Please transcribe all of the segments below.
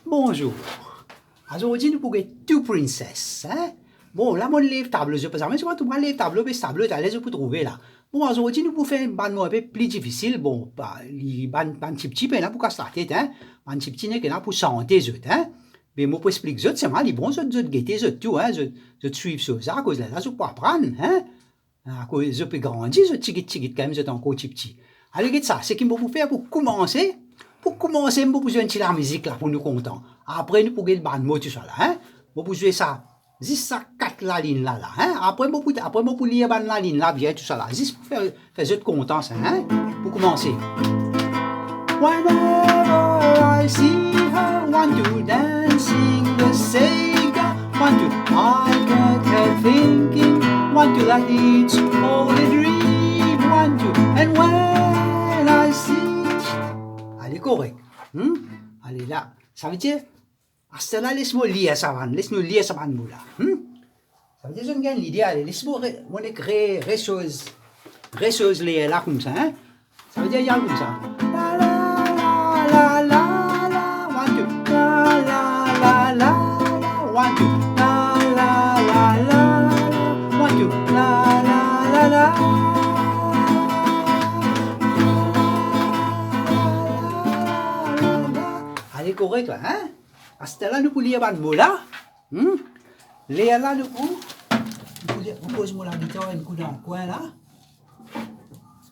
Bonjour. Aujourd'hui, nous pourrons two princess. Hein? Bon, là, mon livre tableau, je peux savoir, tu vois, tu prends le livre tableau, mais ce tableau, tu as l'aise pour trouver là. Bon, aujourd'hui, nous pouvons faire un ban un peu plus difficile. Bon, les ban petit, mais là, pour casser la tête, hein. Ban petit, n'est que là pour santé, hein. Mais moi, pour expliquer, c'est moi, les bons, je guetter, tout, hein. Je suivre sur ça, à cause de là, je peux apprendre, hein. À cause, je peux grandir, je tigit, quand même, je suis encore petit. Alors, regarde ça, c'est qu'il faut faire pour commencer. Pour commencer, je besoin de la musique là pour nous contents. Après, nous pourrons le ban mot tout ça là, hein. Je peux jouer ça. Juste ça, 4 la ligne là, hein. Après, je peux lire la ligne là, bien tout ça là. Juste pour faire être content, ça, hein. Pour commencer. Whenever I see her, want to dancing the Sega, want to, I can't help thinking, want to that it's only a dream, want to, and when I see. Allez, correct. Allez là, ça veut dire, à ce là, laisse-moi lire ça, laisse-nous lire ça, là. Ça veut dire, je gagne l'idée, allez, laisse-moi créer choses lire là comme ça, hein. Ça veut dire, il y a comme ça. La la la la la la, one two, la la la la la, one two, la la la la la, one two, la la la la. Allez, correct là, hein? À ce là, nous pouvons lire un mot là. Lire là, nous pouvons. Vous posez-moi la guitare un coup dans le coin là.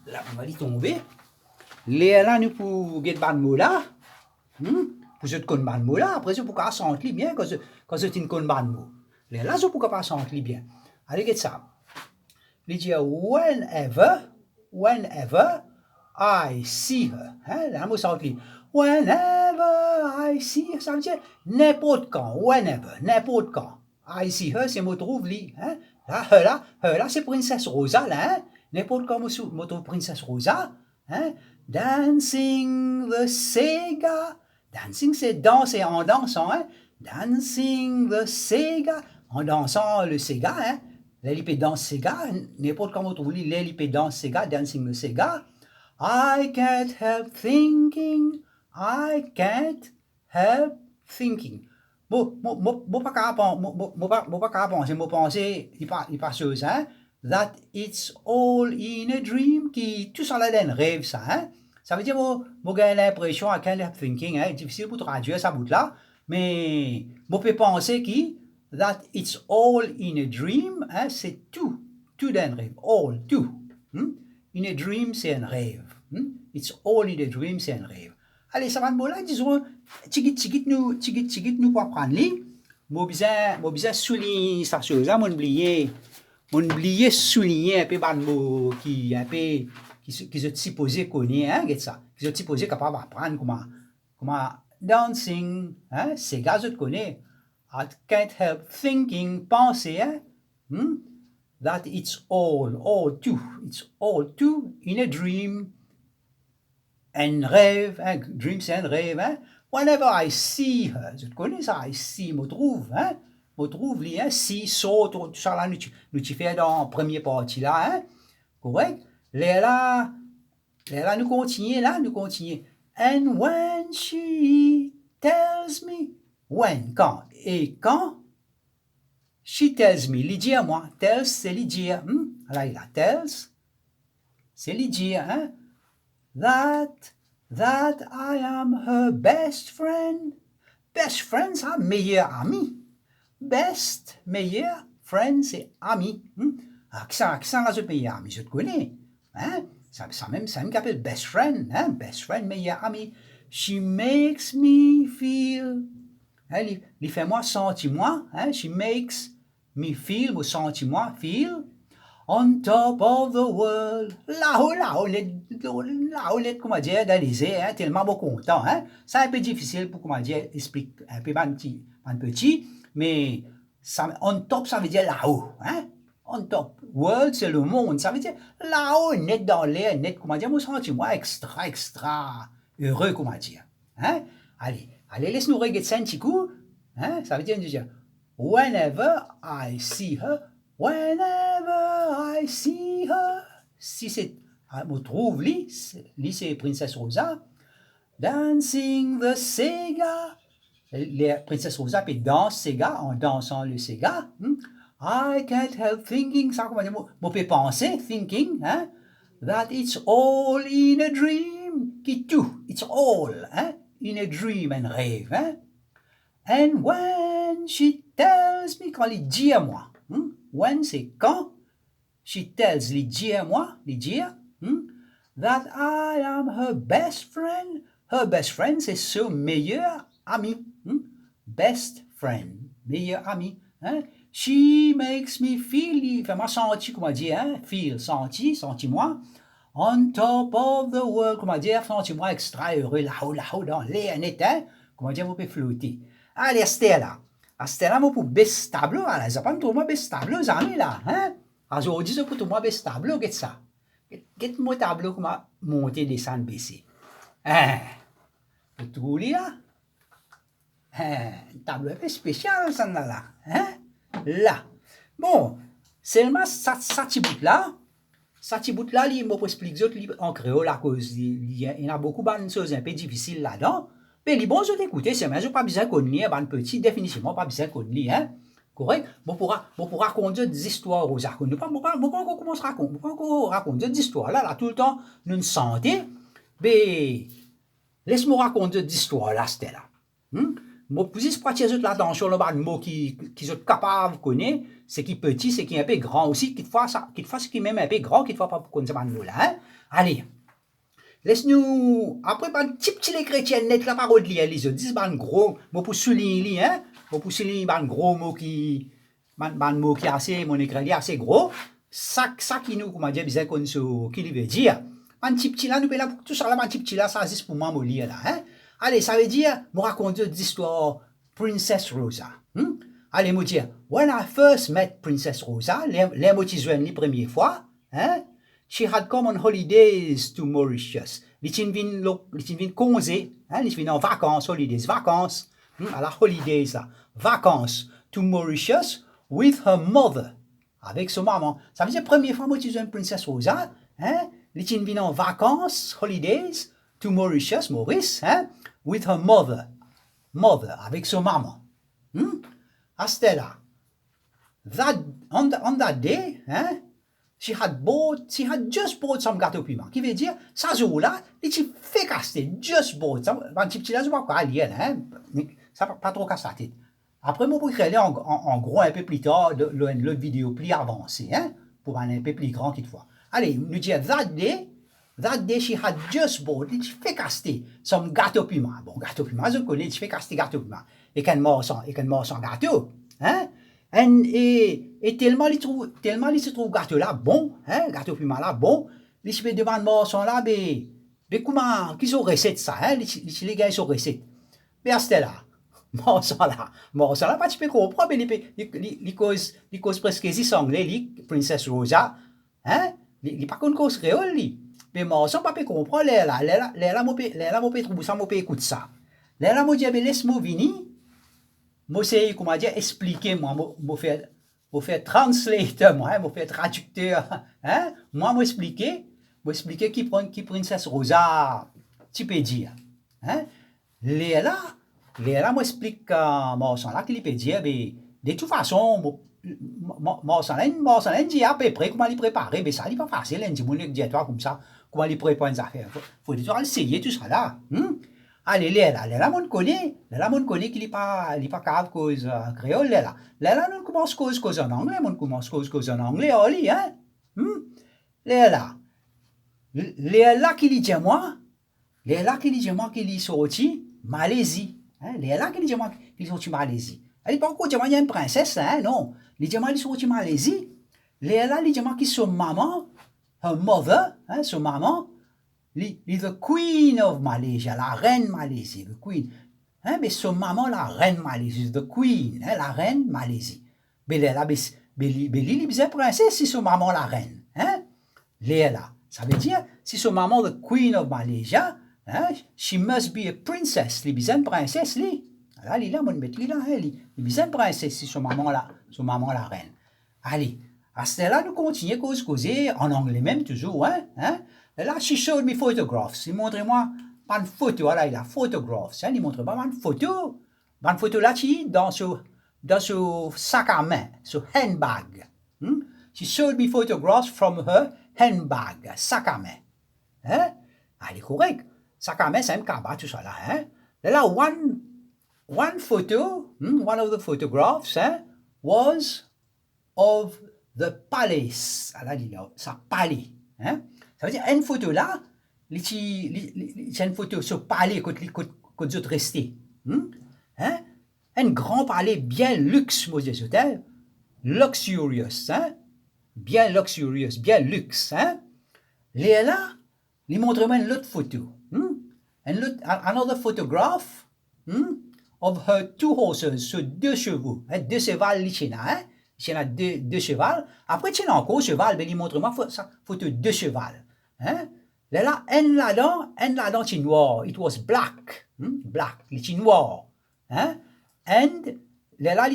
Là, on va y tomber. Lire là, nous pouvons get un mot là. Vous êtes con un mot là. Après, vous pouvez sentir bien quand vous êtes une con un mot. Lire là, vous pouvez pas sentir bien. Allez, get ça. Il dit whenever I see her. Hein? Là, vous sentez. Whenever I see her, ça veut dire n'importe quand. Whenever, n'importe quand. I see her, c'est moi trouve lui. Hein? Là, c'est Princesse Rosa, là. Hein? N'importe quand, moi trouve Princesse Rosa. Hein? Dancing the Sega. Dancing, c'est danser en dansant. Hein? Dancing the Sega. En dansant le Sega. Hein? L'épée danse Sega. N'importe quand, moi trouve lui, l'épée danse Sega. Dancing the Sega. I can't help thinking. I can't help thinking. Moi pas capable penser, moi penser, il pas chose, hein. That it's all in a dream, qui tout ça là d'un rêve, ça, hein. Ça veut dire, moi j'ai l'impression, I can't help thinking, hein, difficile pour traduire ça bout là, mais moi peux penser that it's all in a dream, hein, c'est tout d'un rêve, all, tout. In a dream, c'est un rêve. It's all in a dream, c'est un rêve. Allez, ça va de là, disons, tigit nous pour apprendre li. Moi bien souligner ça chose là, mon oublié souligner un peu ban mot qui un peu qui se supposé connaître, hein, ça. Qui se supposé capable d'apprendre comment dancing, hein, c'est gars je connais. I can't help thinking, penser, hein. That it's all too in a dream. Un rêve, hein, dream c'est un rêve, hein. Whenever I see her, je connais ça, I see, me trouve, hein. Me trouve, li, hein, see, saw, tout ça là, nous fait dans la première partie là, hein. Correct? Là, nous continuons. And when she tells me, when, quand, et quand, she tells me, lui dire moi, tells, c'est lui dire, là, il a tells, c'est lui dire, hein. That I am her best friend. Best friend, ça, meilleur ami. Best, meilleur, friend, c'est ami. Accent là, je meilleur ami, je te connais. Hein? Ça même qu'appelle best friend. Hein? Best friend, meilleur ami. She makes me feel. Hein? Il fait moi sentir moi. Hein? She makes me feel, ou sentir moi, feel. On top of the world, là-haut, comment dire, dans les airs, hein, tellement bon content, hein. C'est un peu difficile pour, comment dire, expliquer un peu petit, mais ça, on top, ça veut dire là-haut, hein. On top, world, c'est le monde, ça veut dire là-haut, net dans l'air, net, comment dire, moi, sens-moi extra heureux, comment dire, hein. Allez, laisse-nous regarder ça un petit coup, hein, ça veut dire, whenever I see her, whenever I see her, si c'est, on trouve c'est Princesse Rosa, dancing the Sega, les princesses Rosa puis dansent Sega en dansant le Sega. I can't help thinking, ça comment dire, moi peux penser, thinking, hein, that it's all in a dream, qui tout, it's all, hein, in a dream, un rêve, hein. And when she tells me, quand il dit à moi, when c'est quand, she tells, il dit à moi, il dit, that I am her best friend, c'est son meilleur ami, best friend, meilleur ami, hein. She makes me feel, fait moi sentir, comment dire, hein, feel, senti-moi, on top of the world, comment dire, senti-moi extra heureux, là-haut, dans l'air net, hein, comment dire, vous pouvez flotter. Allez, Stella, moi pour best tableau, allez, ça pas me trouver best tableau, amis, là, hein, aujourd'hui, ça pour trouver best tableau, qu'est-ce ça? Qu'est-ce mon tableau, comment monter, descendre, baisser, hein, vous trouvez là? Hein, un tableau un peu spécial, ça, là, hein? Là. Bon, seulement ça petit bout-là, il m'a expliqué en créole à cause, il y a beaucoup de choses un peu difficiles là-dedans. Mais les bons autres écoutez, c'est mais je pas besoin qu'on lit, un petit, définitivement pas besoin qu'on lit, hein. Correct? Bon, pour raconter des histoires aux arcs. Nous pas encore commencer à raconter, raconter des histoires là, tout le temps, nous nous sentons, mais laisse-moi raconter des histoires là, c'était là. Moi, plus pratiquer l'attention, le mot qui sont capables de connaître, c'est qui petit, c'est qui un peu grand aussi, quelquefois c'est qui même un peu grand, quelquefois pas pour connaître ce mot-là, hein. Allez, laisse-nous, après, un petit les chrétiens net la parole de ils disent, gros, moi pour souligner, hein, moi pour souligner, gros mot qui est assez, mon écran est assez gros, ça qui nous, comment dire, bizarre qu'on se, qui veut dire, un petit là, nous, là, tout ça là, un petit là, ça existe pour moi, mon lire là, hein. Allez, ça veut dire, me raconter des histoires Princess Rosa. Allez, me dire, when I first met Princess Rosa, les mots qui la première fois, hein, she had come on holidays to Mauritius. Les vin congé, hein, les vin en vacances, vacances, à la holidays là, vacances to Mauritius with her mother, avec son maman. Ça veut dire, première fois, moi, tu Princess Rosa, hein, les vin en vacances, holidays, to Mauritius, Maurice, hein, with her mother, avec son maman. Stella, on that day, hein, she had just bought some gâteau piment. Qui veut dire, ça jour-là, il fait casser, just bought, un petit là, je vois quoi, hein, ça pas trop casse la tête. Après, moi, pour créer en gros un peu plus tard, l'autre vidéo plus avancée, hein, pour un peu plus grand qu'il faut. Allez, nous dit, that day she had just bought, il fait casser some gâteau piment. Bon, gâteau piment, je connais, il fait casser gâteau piment. Et qu'un morceau gâteau, hein. Et tellement il se trouve gâteau là bon, hein, gâteau piment là bon, il se fait demander morceau là, mais comment, qu'ils ont recette ça, hein, les gars, ils ont recette. Mais c'était là, morceau là, pas tu peux comprendre, mais il cause presque ici anglais, Princess Rosa, hein, il pas qu'on cause créole, mais morceau pas peut comprendre, là, moi peut trouver ça, moi peut écouter ça. Là, moi dit, laisse-moi venir. Moi, c'est, comment dire, expliquer, moi, faire translator, moi faire traducteur, hein, moi expliquer qui Princesse Rosa, tu peux dire, hein, Léla, moi explique, moi, là, qu'il peut dire, mais, de toute façon, moi, dit à peu près comment il prépare, mais ça, il n'est pas facile, hein, dis-moi, toi, comme ça, comment il prépare les affaires, faut déjà essayer tout ça là, Allez, là, mon connaît qu'il n'est pas capable cause créole, là, nous commence cause en anglais, cause en anglais, Oli, hein, là, qu'il dit moi, qu'il est sorti Malaisie, hein, qu'il dit moi, qu'il est sorti Malaisie. Elle n'est pas encore dit moi, il y a une princesse, hein, non, il dit moi, il est sorti Malaisie, il dit moi, qu'il est son maman, her mother, hein, son maman, the Queen of Malaysia, la reine Malaisie, the Queen. Hein, mais son maman, la reine Malaisie, the Queen, hein, la reine Malaisie. Mais là, il disait princesse si son maman, la reine. Hein, là, ça veut dire, si son maman, the Queen of Malaysia, hein, she must be a princess. Il disait une princesse, lui. Là, il là, mon mettre là, il disait une princesse si son maman, la reine. Allez, à ce là, nous continuons à causer en anglais même toujours, hein. Là, she showed me photographs. Il montre moi pas une photo, là, il a photographs. Il montre pas une photo Une photo là, dans ce sac à main, ce handbag. She showed me photographs from her handbag, sac à main. Hein? Elle est correcte. Sac à main, c'est un cabas, tout ça là. Hein? Là, one photo, one of the photographs, was of the palace. Elle a dit là, ça palais. Hein? Ça veut dire, une photo là, c'est une photo sur palais que vous êtes resté. Hein? Un grand palais bien luxe, moi je dis, luxurious, hein? Bien luxurious, bien luxe, hein? Là, il montre-moi une autre photo. Another photograph of her two horses, sur deux chevaux, hein? Deux chevals, il y a deux chevals. Après, il y a encore cheval, mais il montre-moi photo de deux chevals. Hein? Là, un là-dedans, c'est noir. It was black. Black, c'est noir. Hein? And là,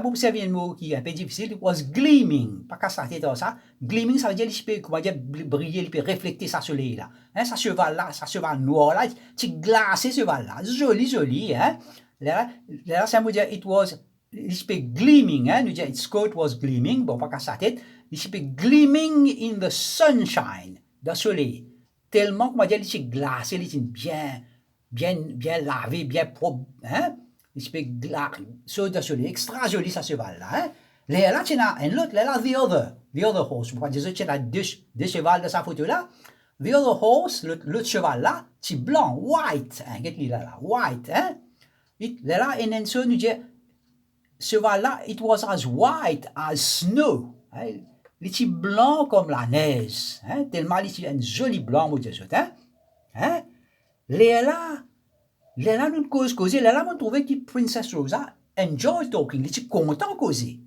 vous observez un mot qui est un peu difficile, it was gleaming. Pas qu'à ça, c'est ça. Gleaming, ça veut dire qu'il peut, comment dire, briller, il peut refléter sa soleil là. Hein? Sa cheval noir là, c'est glacé ce cheval là. Joli, hein? Là, ça veut dire it was, il peut gleaming, hein? Nous dire its coat was gleaming, bon, pas qu'à sa tête. Il peut gleaming in the sunshine, dans le soleil. Tellement, comment dire, il est glacé, il est bien lavé, bien propre, hein? Il peut glacer, sur le soleil, extra joli, ça cheval là, hein? Là, il y a un autre, là, the other horse. Moi, je dis, il y a deux chevals dans sa photo là. The other horse, l'autre cheval là, c'est blanc, white, hein? Qu'est-ce qu'il y a là, white, hein? Là, et then, nous dit, cheval là, it was as white as snow. Hein? Il est blanc comme la neige. Hein? Tellement il est un joli blanc, moi, je dis, hein? Là, nous causer. Là, on trouvait que Princess Rosa enjoy talking. Il est content de causer.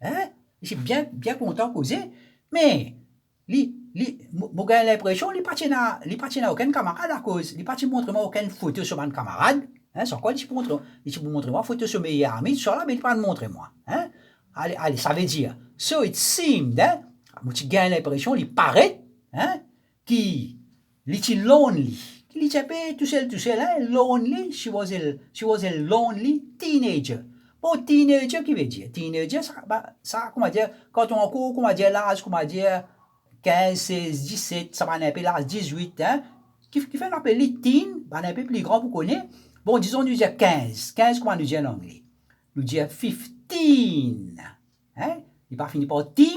Hein? Il est bien content de causer. Mais, moi, j'ai l'impression qu'il n'est pas à aucun camarade à cause. Il n'est pas montre moi aucune photo sur mon camarade. Hein? Sur quoi il montre moi photo sur mes amis, sur là, mais il ne pas montrer moi. Hein? Allez, ça veut dire. So it seemed, hein? Moi, j'ai l'impression qu'il paraît, hein? Qu'il est lonely. Il était tout seul, hein? Lonely. She was a lonely teenager. Bon, teenager, qui veut dire? Teenager, ça, comment dire, quand on court, comment dire, l'âge, comment dire, 15, 16, 17, ça va un peu l'âge 18, hein? Qui fait un peu les teen, un peu plus grand, vous connaissez. Bon, disons, nous dire 15. 15, comment nous dire en anglais? Nous dire 15. Hein? Il n'est pas fini par teen.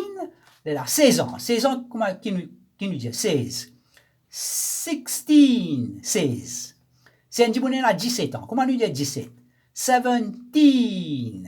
Là, 16 ans. 16 ans, comment, qui nous dit? 16. 16. C'est un dit à 17 ans. Comment nous dit 17? 17. Tu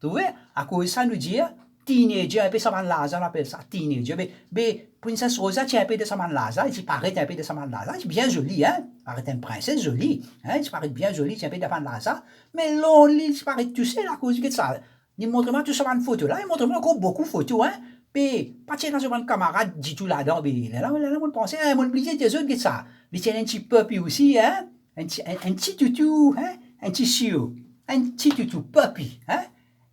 vois? À cause de ça, nous dit teenager, un peu ça man là, on appelle ça teenager. Mais Princess Rosa, tu es un peu de ça man là, il paraît un peu de ça man là, c'est bien joli, hein? Il paraît une princesse jolie, hein? Il paraît bien joli, tu es un peu de ça man là, mais lonely, il paraît tout seul à cause de ça. Il montre-moi tout ça man photo là, il montre-moi encore beaucoup de photos, hein? Mais, pas de dans un camarade dit tout là-dedans, mais là, on pensait, hein, on oubliait des autres que ça. Il y a un petit puppy aussi, hein? Un petit toutou, hein? Un petit chiot. Un petit toutou, puppy, hein?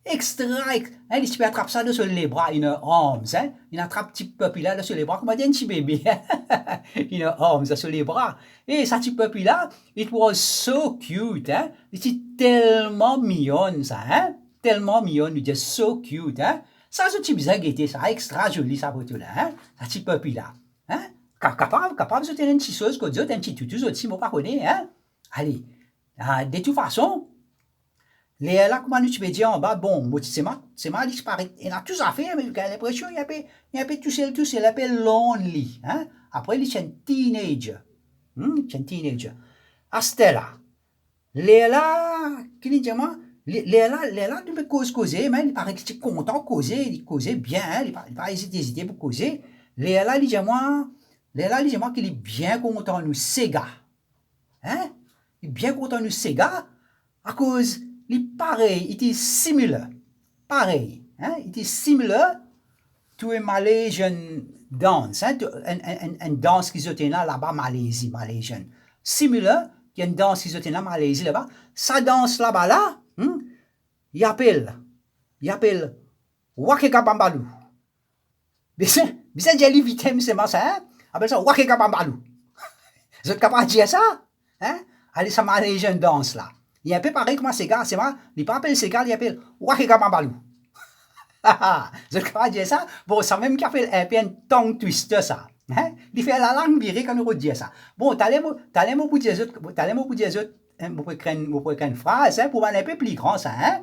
Extra, hein? Il peut attraper ça sur les bras, in her arms, hein? Il attrape petit puppy là, sur les bras, comme un petit bébé, in her arms, sur les bras. Et ça petit puppy là, it was so cute, hein? Il était tellement mignon, ça, hein? Tellement mignon, il était so cute, hein? Ça, c'est un petit bizarre gaieté, ça, extra joli, ça, photo là, hein? Ça petit puppy là, hein? Capable de tenir une petite chose, un petit toutou, aussi, moi, pas connaît, hein? Allez, de toute façon, là, comment tu peux dire en bas, bon, c'est mal, il paraît, il a tout à faire, mais j'ai l'impression, il y a un peu tout seul, il appelle lonely, hein? Après, il est un teenager, Astella, là, qui dit, moi, là, tu peux causer, mais il paraît qu'il est content de causer, il causait bien, hein, il ne pas hésiter pour causer. Là, il dit moi qu'il est bien content de nous Sega. Hein? Il est bien content de nous Sega, à cause, il est pareil, il est similar. Pareil, hein? Il est similar to a Malaysian dance, hein? Une danse qu'ils ont là-bas, Malaysian. Similar, il y a une danse qu'ils ont là, Malaisie, là-bas. Sa danse là-bas, là, il appelle Wakekabambalou. Mais c'est joli vitem, c'est ça, hein? Appelle ça Wakekabambalou. Vous êtes capable de dire ça? Hein? Allez, ça Malaysian danse là. Il est un peu pareil comme un Sega, c'est vrai, il pas appelle Sega, il appelle Wakega Mambalou. Je crois dire ça, bon, ça même qui appelle un peu un tongue twister ça. Hein? Il fait la langue virée quand on dit ça. Bon, t'allais me pour dire autres, vous pouvez créer une phrase, hein, pour un peu plus grand ça, hein,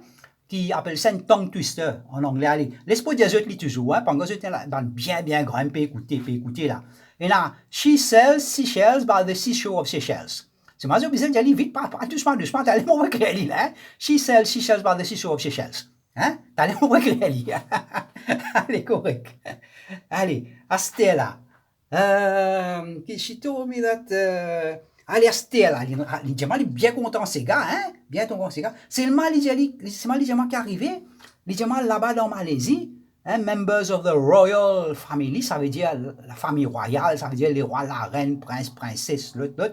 qui appelle ça un tongue twister en anglais. Allez, laisse-moi dire autres, toujours, hein, pendant que j'étais là, bien grand, écouter là. Et là, she sells seashells by the seashore of Seychelles. C'est moi, je besoin d'aller vite, pas doucement, t'allais me créer là, hein. She sells seashells by the seashore of Seychelles. Hein? T'allais me créer Allez, correct. Allez, Astella. She told me that. Allez, Astella. Il est bien content, ces gars, hein? Bien content, ces gars. C'est mal, c'est mal, qui est arrivé. Il est là-bas dans Malaisie. Hein? Members of the royal family, ça veut dire la famille royale, ça veut dire les rois, la reine, prince, princesse, l'autre.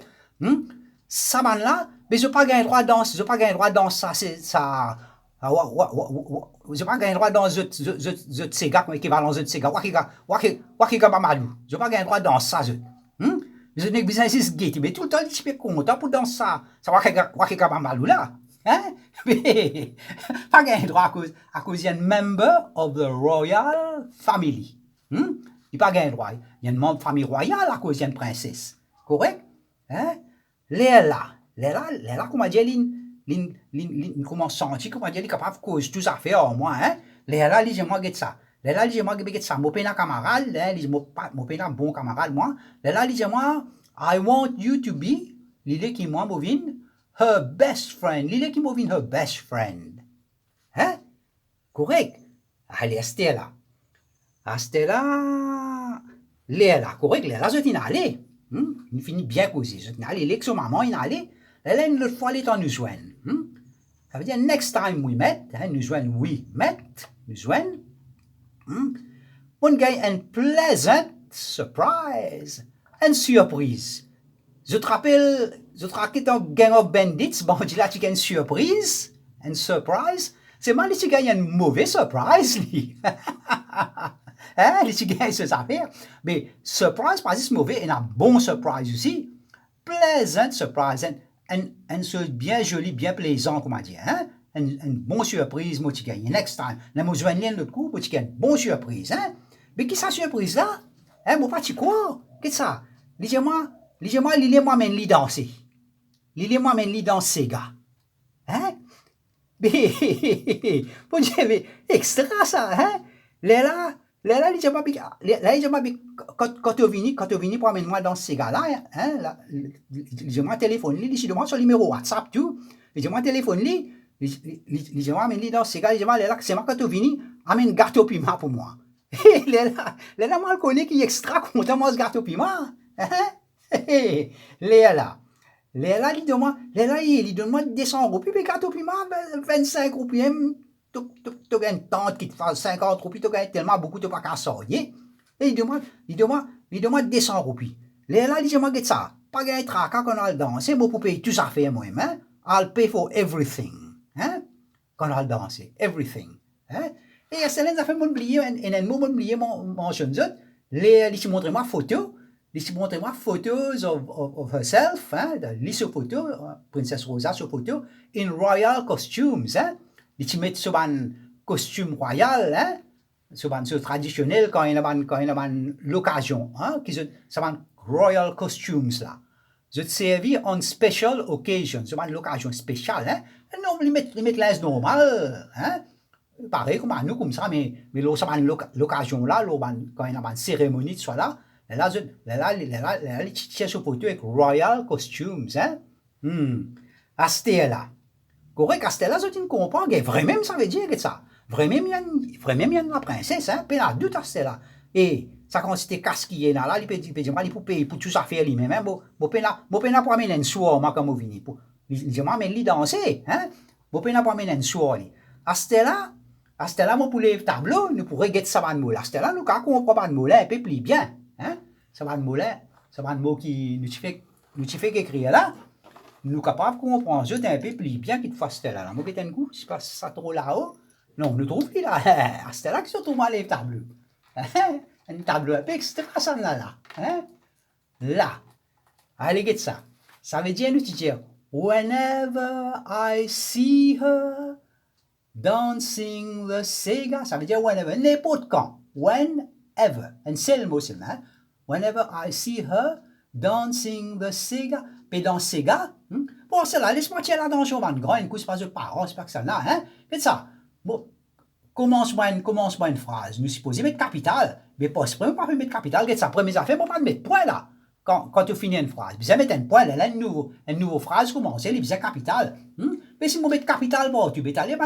Ça, là, mais je n'ai pas gagné droit dans ça, c'est ça. Je n'ai pas gagné droit dans ce Sega, équivalent de Sega. Wakika Mamadou. Je n'ai pas gagné droit dans ça. Je n'ai pas gagné mais tout le temps, je suis content pour dans ça. Ça Wakika Mamadou là. Hein? Mais pas gagné droit à cause il y a un member of the royal family. Il pas gagné droit. Il y a un membre de famille royale à cause il y a une princesse. Correct? Hein? Léla, comment dire, comment sentir, comment dire, capable de cause tout ça fait en moi, hein? Léla, moi get ça. Léla, moi get ça. Mon pena camarade, mon pena bon camarade, moi. Léla, moi, I want you to be, l'idée qui moi, moving, her best friend. L'idée qui moving, her best friend. Hein? Correct. Allez, Astella. Léla, correct, Léla, je t'en allez. Il finit bien causé. Je t'en allez, l'élection maman, il allait. Là, une autre fois, il est en nous joindre. Ça veut dire, next time we met, hein, nous joindre, we met, nous joindre. On gagne une pleasant surprise, une surprise. Je te rappelle dans Gang of Bandits, bon, on dit là, tu gagnes une surprise, c'est mal si tu gagnes une mauvaise surprise, hein, tu gagnes ces affaires. Mais surprise, pas juste mauvais, et un bon surprise aussi. Pleasant surprise, une chose bien jolie, bien plaisant, comment dire, hein? Une bonne surprise, moi, tu gagnes. Next time, là, moi, je vais l'autre coup, moi, tu gagnes une bonne surprise, hein? Mais qu'est-ce que cette surprise-là? Hein, moi, pas tu quoi? Qu'est-ce que ça? Lisez-moi, moi, mène li danser. Lisez-moi, mène li danser, gars. Hein? Mais, bon Dieu, mais, extra, ça, hein? Là, quand tu viens pour amener moi dans ces gars-là, hein, moi téléphone, moi sur le numéro WhatsApp, tout, moi téléphone, moi amène dans ces gars, là, c'est moi quand tu viens, amène gâteau piment pour moi. Là, moi, je connais qui est extra content, moi, ce gâteau piment. Là, il donne-moi 200 roupies, puis gâteau piment, 25 roupies, tu as une tante qui te fait 50 roupies, tu as tellement beaucoup, tu n'as pas qu'à sortir. Et il demande 200 roupies. Là, il dit, moi, get ça. Pas gagner tracas quand on a le danser, moi, pour payer tout ça fait moi-même, hein. I'll pay for everything, hein. Quand on a le danser, everything, hein. Et à celle-là, ça fait m'oublier, et un mot m'oublier mon jeune zot. Il montre moi photo. Il montre moi photos of herself, hein. Il sur photo, Princesse Rosa sur photo, in royal costumes, hein. Il met sur un costume royal, hein, sur un traditionnel quand il y a l'occasion, hein, qui sont un royal costumes là. Je te servis on special occasion, sur une occasion spéciale, hein. Non, ils mettent l'aise normal, hein. Pareil comme à nous comme ça, mais là, ça l'occasion là, quand il y a une cérémonie de soit là, il tient sur photo avec royal costumes, hein. Astella. Correct, Astella, je ne comprends pas. Vraiment, ça veut dire que ça. Vraiment, il y a la princesse, hein. Puis là, doute Astella. Et ça, quand c'était casquillé là, il peut dire, il peut payer pour tout ça faire lui-même, hein. Bon, peine pour amener une soir, moi, comme vous venez. Il dit, moi, mais danser, hein. Bon, peine pour amener une soir. Astella, moi, pour les tableaux, nous pourrions guetter ça va de moule. Astella, nous, quand on comprend pas de moule, un peu plus bien, hein. Ça va de moule, ça va de mots qui nous fait qu'écrire là. Nous capables de comprendre un peu plus bien qu'il te fasse là. Moi, j'ai un coup, je passe ça trop là-haut. Non, nous trouvons là. C'est là que se trouve les tableaux. Un tableau un peu extra, ça là. Là. Allez, get ça. Ça veut dire, nous dire, Whenever I see her dancing the Sega, ça veut dire whenever, n'importe quand. Whenever. Un seul mot seulement. Hein? Whenever I see her dancing the Sega. Puis dans Sega, bon, c'est là, laisse-moi tirer l'attention, man. Grand, une couche pas de parents, c'est pas que ça là, hein. Faites ça. Bon, commence-moi une phrase. Nous supposons mettre capital. Mais pas mettre capital. Faites ça. Première affaire, bon, pas de mettre point là. Quand tu finis une phrase, vous mettre un point là, une nouvelle phrase commence, il y a capital. Mais si vous mettez capital, bon, tu peux aller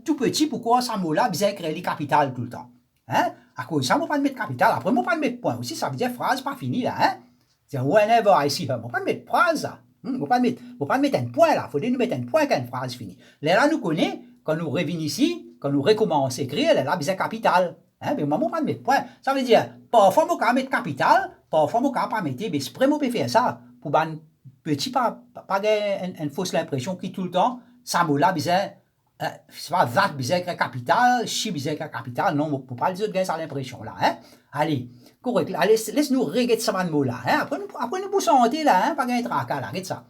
tout petit, pourquoi ça mot là, vous créer les capital tout le temps. Hein? À cause de ça, vous pas mettre capital, après, vous pas mettre point aussi, ça veut dire phrase pas finie là, hein? C'est whenever I see her, vous pas mettre phrase là. Vous pas mettre un point là, il faut nous mettre un point quand une phrase finie. Là, nous connaissons, quand nous revenons ici, quand nous recommençons à écrire, là, vous capital. Hein? Mais moi, pas mettre point. Ça veut dire, parfois, vous pouvez mettre capital, parfois, vous pouvez pas mettre, mais c'est vraiment peut faire ça, pour un petit, pas une fausse impression qui tout le temps, ça mot là, c'est pas that, bizarre capital, chi, bizarre capital, non, vous pouvez pas les autres gagner ça l'impression là, hein? Allez, correct, allez, laisse-nous regarder ça mot là, hein? Après, nous pouvons chanter là, hein? Pas gagner tracas là, regarde ça.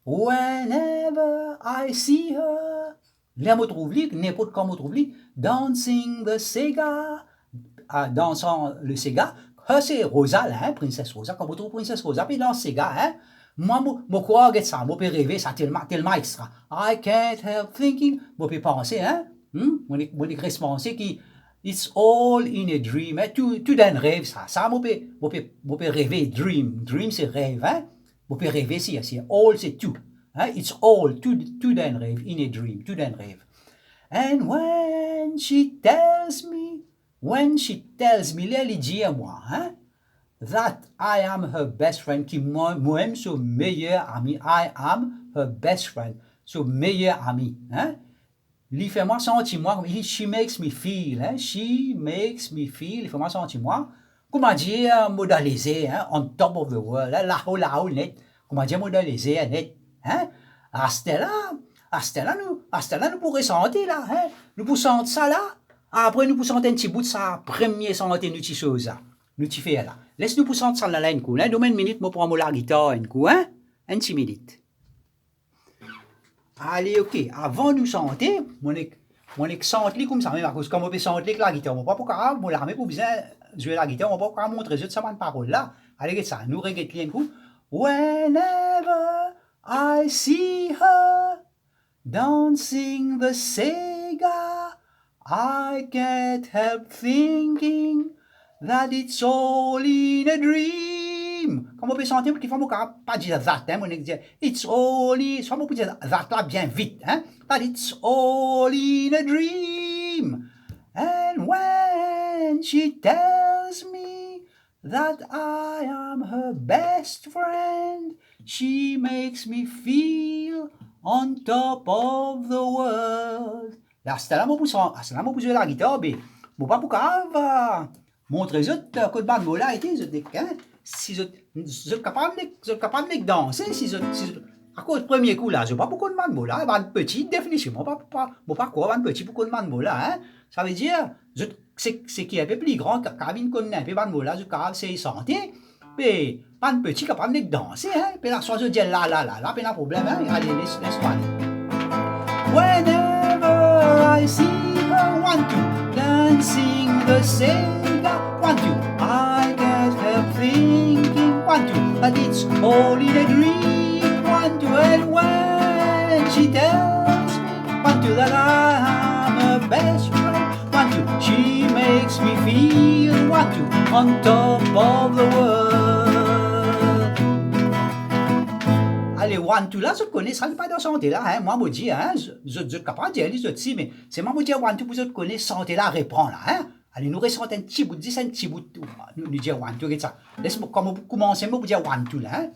Whenever I see her, les mots trouvent-les, n'importe comment trouvent-les, dancing the Sega, dansant le Sega, c'est Rosa là, hein? Princesse Rosa, quand vous trouvez Princesse Rosa, puis dans Sega, hein? Moi, quoi, regarde ça, moi, peux rêver, ça tellement extra. I can't help thinking, moi, peux penser, hein? Moi, penser qui, it's all in a dream, hein? Tout d'un rêve, ça, moi, peux rêver, dream, c'est rêve, hein? Moi, peux rêver, c'est all, c'est tout, hein? It's all, tout d'un rêve, in a dream, tout d'un rêve. And when she tells me, elle dit à moi, hein? That I am her best friend, qui moi-même son meilleur ami. I am her best friend, son meilleur ami. Hein? Il fait moi sentir moi, she makes me feel, hein? She makes me feel, il fait moi sentir moi. Comment dire modalisé, hein? On top of the world, hein? Là-haut, net. Comment dire modalisé, net. Hein? À ce là, nous pourrions sentir là, hein? Nous pourrions sentir ça là. Après, nous pourrions sentir un petit bout de sa première santé, nous petite chose là. Nous t'y fait là. Laisse-nous pour sentir ça là une coup. Hein? Donne une minute, moi pour prendre la guitare une coup. Hein? Un petit minute. Allez, ok. Avant de nous chanter, mon chanter comme ça, même à cause comme on peut chanter avec la guitare. On ne va pas pouvoir, moi l'armée pour bien jouer la guitare, on ne va pas pouvoir montrer juste ça, une parole là. Allez, regarde ça. Nous regardons un coup. Whenever I see her dancing the Sega, I can't help thinking that it's all in a dream. Comment on peut chanter, parce qu'il faut pas dire that, hein, on dire it's all in, soit on peut dire that là bien vite, hein, that it's all in a dream. And when she tells me that I am her best friend, she makes me feel on top of the world. Là, c'est là, moi, pour jouer la guitare, mais bon, pas pour grave. Montrer les autres que le bande là était si vous êtes capable de danser si à cause du premier coup là j'ai pas beaucoup de bande là bande petit définition pas quoi bande petit beaucoup de bande là hein ça veut dire c'est qui est un peu plus grand cabine connaît un peu bande là je capable c'est santé mais bande petit capable de danser hein puis là soit je dis là puis là problème hein allez laisse-moi aller. Whenever I see her want to dancing the Sega, want to, I can't help thinking, want to, that it's all in a dream, want to, and when she tells me, want to, that I am her best friend, want to, she makes me feel, want to, on top of the world. Allez, one, two, là, je connais, ça n'est pas de santé là, hein, moi, je dis, hein, je suis capable de dire, les autres, si, mais c'est moi, je dis, one, two, vous connaissez, santé là, reprend là, hein. Allez, nous restons un petit bout, 10 un petit bout, nous dire one, two, regarde ça. Laisse-moi commencer, moi, pour dire one, two là, hein.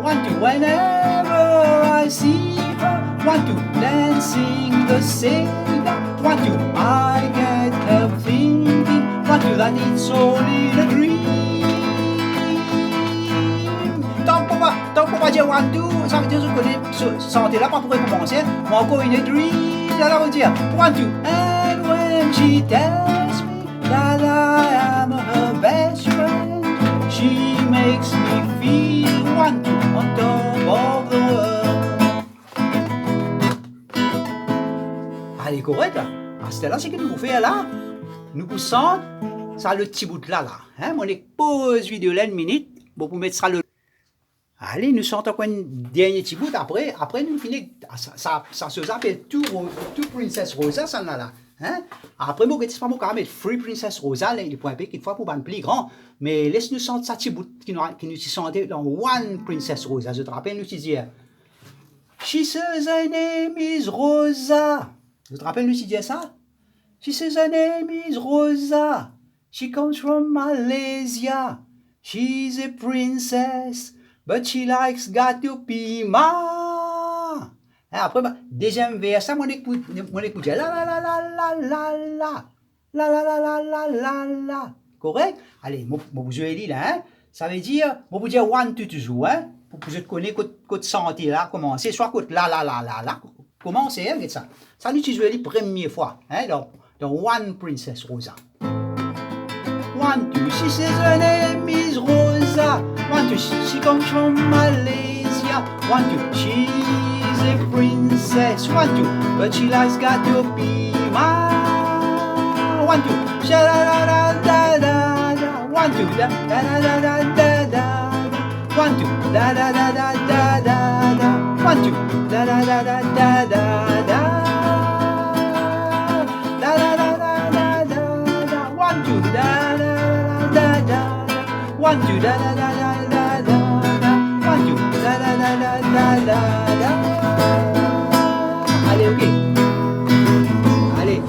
One, two, whenever I see her, one, two, dancing the Sega, one, two, I can't help thinking, one, two, that it's all in a dream. Tant qu'on va dire one, two, ça veut dire que je connais ce santé-là, pas pour commencer. Moi, encore une dream, là, on va dire one, two. And when she tells me that I am her best friend, she makes me feel one, two, on top of the world. Allez, correct, là. À ce là, c'est que nous faisons là. Nous poussons, ça le petit bout là, là. Hein, mon pause vidéo là, une minute, bon, pour mettre ça le... Allez, nous sortons encore une dernière petit bout, après nous finissons, ça se s'appelle tout Princess Rosa, ça là. Hein? Après, moi, je ne sais pas moi, mettre Free Princess Rosa, les points P, qu'il faut pour un plus grand, mais laisse-nous sentir ça petit bout qui nous sentait dans One Princess Rosa. Je te rappelle, nous disons, She says her name is Rosa. Je te rappelle, nous disons ça? She says her name is Rosa. She comes from Malaysia. She's a princess, but she likes gato pima. Après, deuxième vers, ça, mon écoute, la la la la la la la. La la la la la la la. Correct? Allez, mon vous dit là, hein? Ça veut dire, vous dire one, two, toujours, hein? Pour que je te connais, côté santé là, commencer, soit côté la la la la la. Commencez, hein, ça. Ça, nous jouons la première fois, hein? Dans One Princess Rosa. One, two, she says her name is Rosa. One, two, she comes from Malaysia. One, two, she's a princess. One, two, but she likes gato pima. One, two, sha da da da da da da. One, two, da da da da da da da. One, two, da da da da da da da. One, two, da da da da da da da. Da da da da da da da. One, two, da da da da. One, two, da da da da da da. One, two, da da da da da da da. Allez, ok. Allez.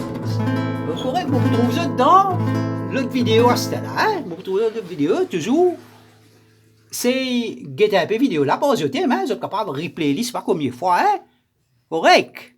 Correct, vous retrouvez ça dans l'autre vidéo à ce là, hein? Vous retrouvez l'autre vidéo, toujours. C'est Get Happy vidéo là, pas au thème, hein? Vous êtes capable de replay list pas combien de fois, hein? Correct.